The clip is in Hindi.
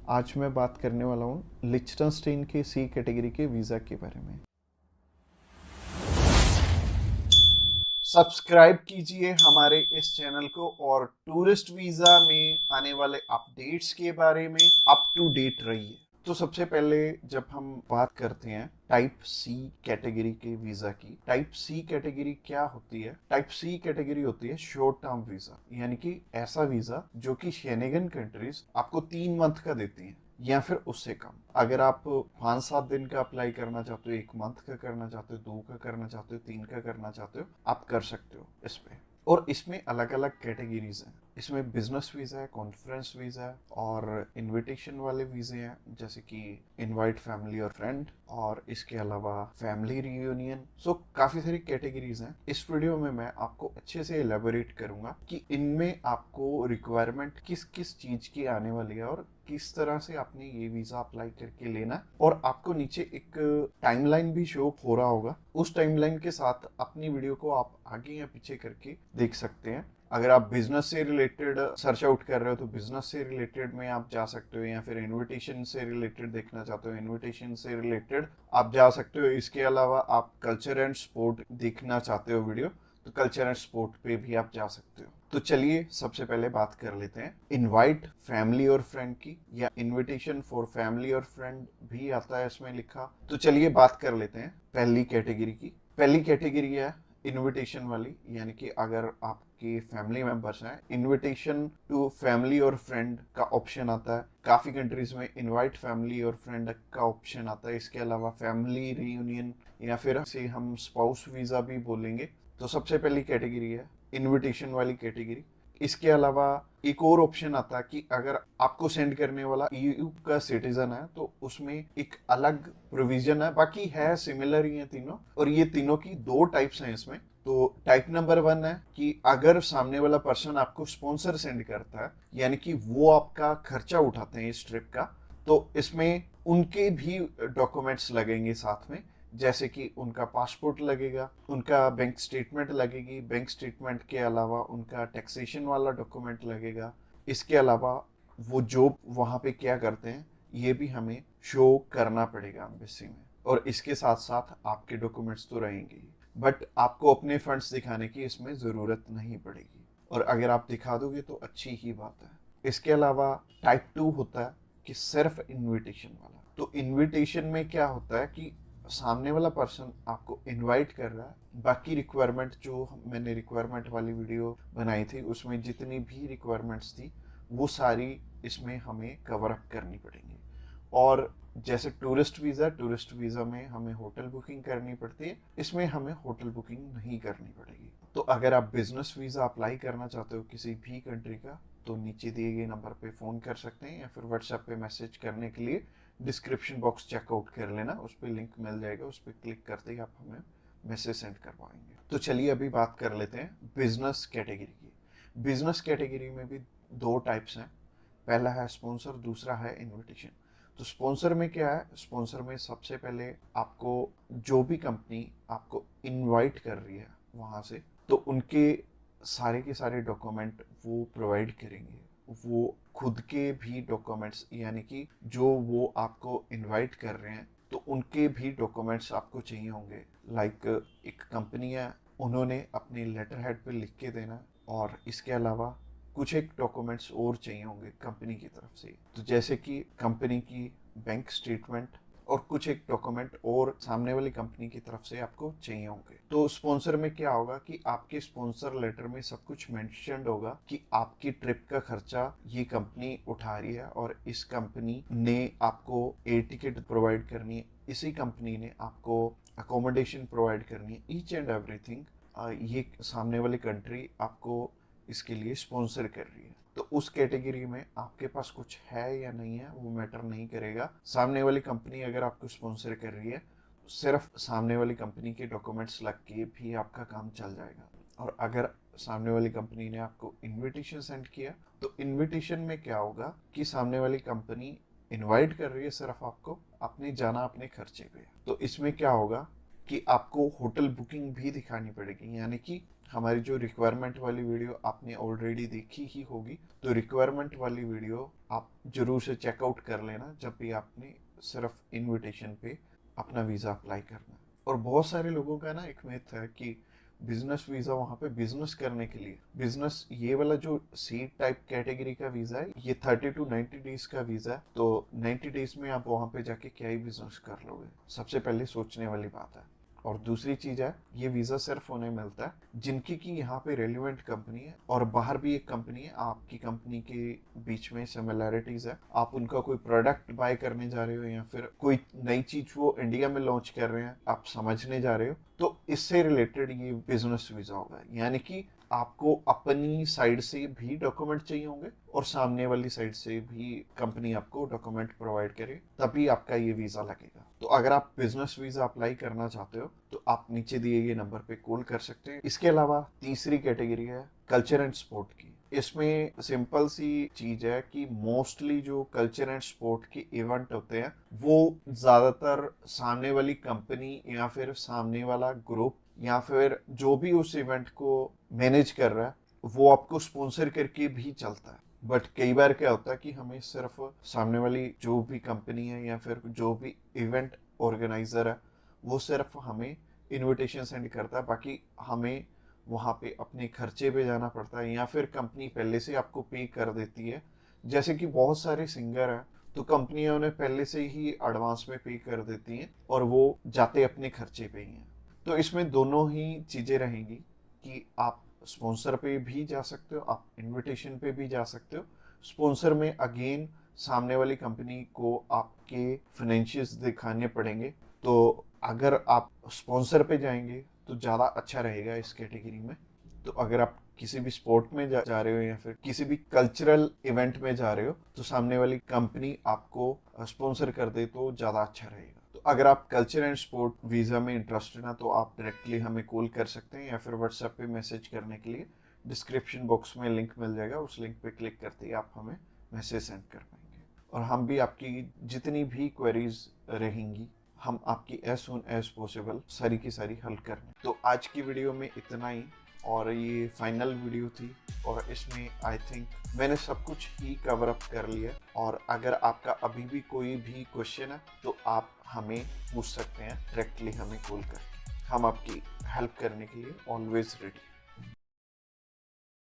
आज मैं बात करने वाला हूँ लिechtenstein के सी कैटेगरी के वीज़ा के बारे में। सब्सक्राइब कीजिए हमारे इस चैनल को और टूरिस्ट वीज़ा में आने वाले अपडेट्स के बारे में अप टू डेट रहिए। तो सबसे पहले जब हम बात करते हैं टाइप सी कैटेगरी के वीजा की, टाइप सी कैटेगरी क्या होती है? टाइप सी कैटेगरी होती है शॉर्ट टर्म वीजा, यानी कि ऐसा वीजा जो कि शेंगेन कंट्रीज आपको 3 मंथ का देती हैं या फिर उससे कम। अगर आप 5-7 दिन का अप्लाई करना चाहते हो, 1 मंथ का करना चाहते हो, 2 का करना चाहते हो, 3 का करना चाहते हो, आप कर सकते हो इस पे। और इसमें अलग अलग कैटेगरीज हैं। इसमें बिजनेस वीजा है, कॉन्फ्रेंस वीजा है और इनविटेशन वाले वीजे हैं, जैसे कि इनवाइट फैमिली और फ्रेंड, और इसके अलावा फैमिली रियूनियन। सो काफी सारी कैटेगरीज हैं। इस वीडियो में मैं आपको अच्छे से एलेबोरेट करूंगा कि इनमें आपको रिक्वायरमेंट किस किस चीज की आने वाली है और किस तरह से आपने ये वीजा अप्लाई करके लेना। और आपको नीचे एक टाइमलाइन भी शो हो रहा होगा, उस टाइमलाइन के साथ अपनी वीडियो को आप आगे या पीछे करके देख सकते हैं। अगर आप बिजनेस से रिलेटेड सर्च आउट कर रहे हो तो बिजनेस से रिलेटेड में आप जा सकते हो, या फिर इनविटेशन से रिलेटेड देखना चाहते हो, इनविटेशन से रिलेटेड आप जा सकते हो। इसके अलावा आप कल्चर एंड स्पोर्ट देखना चाहते हो वीडियो, तो कल्चर एंड स्पोर्ट पे भी आप जा सकते हो। तो चलिए सबसे पहले बात कर लेते हैं इनवाइट फैमिली और फ्रेंड की, या इनविटेशन फॉर फैमिली और फ्रेंड भी आता है इसमें लिखा। तो चलिए बात कर लेते हैं पहली कैटेगरी की। पहली कैटेगरी है इनविटेशन वाली, यानी कि अगर आपके फैमिली मेंबर्स हैं, इनविटेशन टू फैमिली और फ्रेंड का ऑप्शन आता है। काफी कंट्रीज में इनवाइट फैमिली और फ्रेंड का ऑप्शन आता है। इसके अलावा फैमिली रियूनियन, या फिर से हम स्पाउस वीजा भी बोलेंगे। तो सबसे पहली कैटेगरी है इनविटेशन वाली कैटेगरी। इसके अलावा एक और ऑप्शन आता है कि अगर आपको सेंड करने वाला ईयू का सिटीजन है तो उसमें एक अलग प्रोविजन है, बाकी है सिमिलर ही है तीनों। और ये तीनों की 2 टाइप्स हैं इसमें। तो टाइप नंबर 1 है कि अगर सामने वाला पर्सन आपको स्पॉन्सर सेंड करता है, यानी कि वो आपका खर्चा उठाते हैं इस ट्रिप का, तो इसमें उनके भी डॉक्यूमेंट्स लगेंगे साथ में, जैसे कि उनका पासपोर्ट लगेगा, उनका बैंक स्टेटमेंट लगेगी, बैंक स्टेटमेंट के अलावा उनका टैक्सेशन वाला डॉक्यूमेंट लगेगा। इसके अलावा वो जॉब वहाँ पे क्या करते हैं ये भी हमें शो करना पड़ेगा एम्बेसी में। और इसके साथ साथ आपके डॉक्यूमेंट्स तो रहेंगे ही, बट आपको अपने फंड्स दिखाने की इसमें ज़रूरत नहीं पड़ेगी, और अगर आप दिखा दोगे तो अच्छी ही बात है। इसके अलावा टाइप 2 होता है कि सिर्फ इनविटेशन वाला। तो इनविटेशन में क्या होता है कि सामने वाला पर्सन आपको इनवाइट कर रहा है, बाकी रिक्वायरमेंट जो मैंने रिक्वायरमेंट वाली वीडियो बनाई थी उसमें जितनी भी रिक्वायरमेंट्स थी वो सारी इसमें हमें कवर अप करनी पड़ेंगी। और जैसे टूरिस्ट वीज़ा में हमें होटल बुकिंग करनी पड़ती है, इसमें हमें होटल बुकिंग नहीं करनी पड़ेगी। तो अगर आप बिजनेस वीज़ा अप्लाई करना चाहते हो किसी भी कंट्री का, तो नीचे दिए गए नंबर पे फ़ोन कर सकते हैं, या फिर व्हाट्सएप पे मैसेज करने के लिए डिस्क्रिप्शन बॉक्स चेकआउट कर लेना, उस पर लिंक मिल जाएगा, उस पर क्लिक करते ही आप हमें मैसेज सेंड कर पाएंगे। तो चलिए अभी बात कर लेते हैं बिजनेस कैटेगरी की। बिजनेस कैटेगरी में भी 2 टाइप्स हैं। पहला है स्पॉन्सर, दूसरा है इनविटेशन। तो स्पॉन्सर में क्या है? स्पॉन्सर में सबसे पहले आपको जो भी कंपनी आपको इनवाइट कर रही है वहाँ से, तो उनके सारे के सारे डॉक्यूमेंट वो प्रोवाइड करेंगे। वो खुद के भी डॉक्यूमेंट्स, यानी कि जो वो आपको इनवाइट कर रहे हैं तो उनके भी डॉक्यूमेंट्स आपको चाहिए होंगे। लाइक एक कंपनी है, उन्होंने अपने लेटर हेड पे लिख के देना, और इसके अलावा कुछ एक डॉक्यूमेंट्स और चाहिए होंगे कंपनी की तरफ से। तो जैसे कि कंपनी की बैंक स्टेटमेंट और कुछ एक डॉक्यूमेंट और सामने वाली कंपनी की तरफ से आपको चाहिए होंगे। तो स्पॉन्सर में क्या होगा कि आपके स्पॉन्सर लेटर में सब कुछ मेंशन्ड होगा कि आपकी ट्रिप का खर्चा ये कंपनी उठा रही है, और इस कंपनी ने आपको एयर टिकट प्रोवाइड करनी है, इसी कंपनी ने आपको अकोमोडेशन प्रोवाइड करनी है, ईच एंड एवरीथिंग ये सामने वाली कंट्री आपको इसके लिए स्पॉन्सर कर रही है। तो उस कैटेगरी में आपके पास कुछ है या नहीं है वो मैटर नहीं करेगा। सामने वाली कंपनी अगर आपको स्पॉन्सर कर रही है, सिर्फ सामने वाली कंपनी के डॉक्यूमेंट्स लग के भी आपका काम चल जाएगा। और अगर सामने वाली कंपनी ने आपको इनविटेशन सेंड किया, तो इनविटेशन में क्या होगा कि सामने वाली कंपनी इनवाइट कर रही है सिर्फ आपको, आपने जाना अपने खर्चे पे। तो इसमें क्या होगा कि आपको होटल बुकिंग भी दिखानी पड़ेगी, यानी कि हमारी जो रिक्वायरमेंट वाली वीडियो आपने ऑलरेडी देखी ही होगी, तो रिक्वायरमेंट वाली वीडियो आप जरूर से चेकआउट कर लेना जब भी आपने सिर्फ इनविटेशन पे अपना वीज़ा अप्लाई करना है। और बहुत सारे लोगों का ना एक मिथ है कि बिजनेस वीज़ा वहाँ पे बिजनेस करने के लिए, बिजनेस ये वाला जो सी टाइप कैटेगरी का वीज़ा है ये 30 to 90 डेज का वीज़ा है, तो 90 डेज में आप वहाँ पे जाके क्या ही बिजनेस कर लोगे, सबसे पहले सोचने वाली बात है। और दूसरी चीज है, ये वीजा सिर्फ उन्हें मिलता है जिनकी की यहाँ पे रेलिवेंट कंपनी है और बाहर भी एक कंपनी है, आपकी कंपनी के बीच में सिमिलैरिटीज है, आप उनका कोई प्रोडक्ट बाय करने जा रहे हो या फिर कोई नई चीज वो इंडिया में लॉन्च कर रहे हैं आप समझने जा रहे हो, तो इससे रिलेटेड ये बिजनेस वीजा होगा। यानी कि आपको अपनी साइड से भी डॉक्यूमेंट चाहिए होंगे और सामने वाली साइड से भी कंपनी आपको डॉक्यूमेंट प्रोवाइड करे, तभी आपका ये वीजा लगेगा। तो अगर आप बिजनेस वीजा अप्लाई करना चाहते हो तो आप नीचे दिए गए नंबर पे कॉल कर सकते हैं। इसके अलावा तीसरी कैटेगरी है कल्चर एंड स्पोर्ट की। इसमें सिंपल सी चीज है कि मोस्टली जो कल्चर एंड स्पोर्ट के इवेंट होते हैं वो ज्यादातर सामने वाली कंपनी या फिर सामने वाला ग्रुप या फिर जो भी उस इवेंट को मैनेज कर रहा है वो आपको स्पॉन्सर करके भी चलता है। बट कई बार क्या होता है कि हमें सिर्फ सामने वाली जो भी कंपनी है या फिर जो भी इवेंट ऑर्गेनाइजर है वो सिर्फ हमें इनविटेशन सेंड करता है, बाकी हमें वहाँ पे अपने खर्चे पे जाना पड़ता है या फिर कंपनी पहले से आपको पे कर देती है। जैसे कि बहुत सारे सिंगर हैं तो कंपनियां उन्हें पहले से ही एडवांस में पे कर देती हैं और वो जाते अपने खर्चे पे ही हैं। तो इसमें दोनों ही चीज़ें रहेंगी कि आप स्पॉन्सर पे भी जा सकते हो, आप इनविटेशन पे भी जा सकते हो। स्पॉन्सर में अगेन सामने वाली कंपनी को आपके फाइनेंशियल्स दिखाने पड़ेंगे, तो अगर आप स्पॉन्सर पे जाएंगे तो ज़्यादा अच्छा रहेगा इस कैटेगरी में। तो अगर आप किसी भी स्पोर्ट में जा रहे हो या फिर किसी भी कल्चरल इवेंट में जा रहे हो तो सामने वाली कंपनी आपको स्पॉन्सर कर दे तो ज़्यादा अच्छा रहेगा। तो अगर आप कल्चर एंड स्पोर्ट वीज़ा में इंटरेस्टेड हैं तो आप डायरेक्टली हमें कॉल कर सकते हैं या फिर व्हाट्सएप पे मैसेज करने के लिए डिस्क्रिप्शन बॉक्स में लिंक मिल जाएगा, उस लिंक पे क्लिक करते ही आप हमें मैसेज सेंड कर पाएंगे और हम भी आपकी जितनी भी क्वेरीज रहेंगी हम आपकी एज सुन एज पॉसिबल सारी की सारी हल करने। तो आज की वीडियो में इतना ही और ये फाइनल वीडियो थी और इसमें आई थिंक मैंने सब कुछ ही कवर अप कर लिया। और अगर आपका अभी भी कोई भी क्वेश्चन है तो आप हमें पूछ सकते हैं डायरेक्टली हमें कॉल करके, हम आपकी हेल्प करने के लिए ऑलवेज रेडी।